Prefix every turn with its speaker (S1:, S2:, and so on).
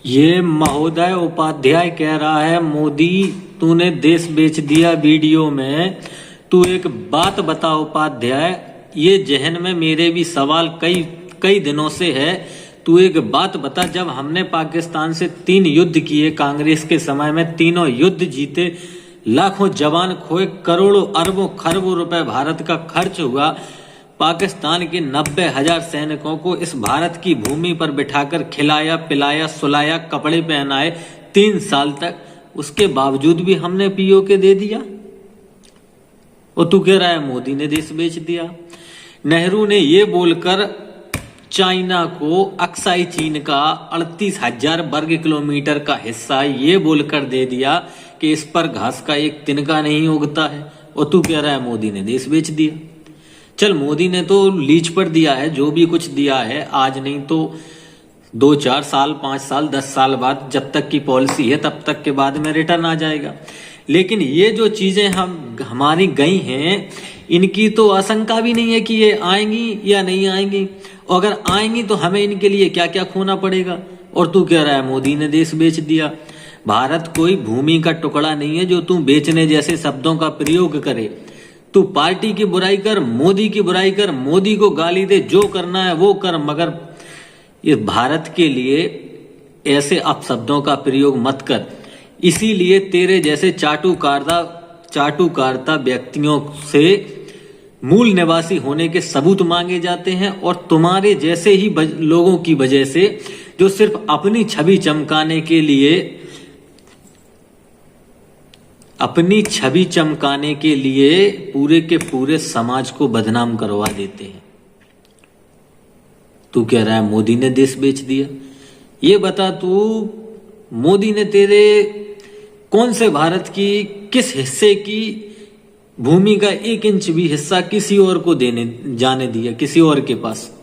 S1: ये महोदय उपाध्याय कह रहा है, मोदी तूने देश बेच दिया वीडियो में। तू एक बात बता उपाध्याय, ये जहन में मेरे भी सवाल कई कई दिनों से है। तू एक बात बता, जब हमने पाकिस्तान से 3 युद्ध किए कांग्रेस के समय में, तीनों युद्ध जीते, लाखों जवान खोए, करोड़ों अरबों खरबों रुपए भारत का खर्च हुआ, पाकिस्तान के 90,000 सैनिकों को इस भारत की भूमि पर बिठाकर खिलाया पिलाया सुलाया, कपड़े पहनाए 3 साल तक, उसके बावजूद भी हमने पीओके दे दिया। और तू कह रहा है मोदी ने देश बेच दिया। नेहरू ने ये बोलकर चाइना को अक्साई चीन का 38,000 वर्ग किलोमीटर का हिस्सा ये बोलकर दे दिया कि इस पर घास का एक तिनका नहीं उगता है, और तू कह रहा है मोदी ने देश बेच दिया। चल, मोदी ने तो लीज पर दिया है, जो भी कुछ दिया है, आज नहीं तो 2-4 साल 5 साल 10 साल बाद, जब तक की पॉलिसी है तब तक के बाद में रिटर्न आ जाएगा। लेकिन ये जो चीजें हमारी गई हैं, इनकी तो आशंका भी नहीं है कि ये आएंगी या नहीं आएंगी, और अगर आएंगी तो हमें इनके लिए क्या क्या खोना पड़ेगा। और तू कह रहा है मोदी ने देश बेच दिया। भारत कोई भूमि का टुकड़ा नहीं है जो तू बेचने जैसे शब्दों का प्रयोग करे। तू पार्टी की बुराई कर, मोदी की बुराई कर, मोदी को गाली दे, जो करना है वो कर, मगर ये भारत के लिए ऐसे अपशब्दों का प्रयोग मत कर। इसीलिए तेरे जैसे चाटुकारता व्यक्तियों से मूल निवासी होने के सबूत मांगे जाते हैं, और तुम्हारे जैसे ही लोगों की वजह से, जो सिर्फ अपनी छवि चमकाने के लिए पूरे के पूरे समाज को बदनाम करवा देते हैं। तू कह रहा है मोदी ने देश बेच दिया। ये बता तू, मोदी ने तेरे कौन से भारत की किस हिस्से की भूमि का 1 इंच भी हिस्सा किसी और को जाने दिया, किसी और के पास?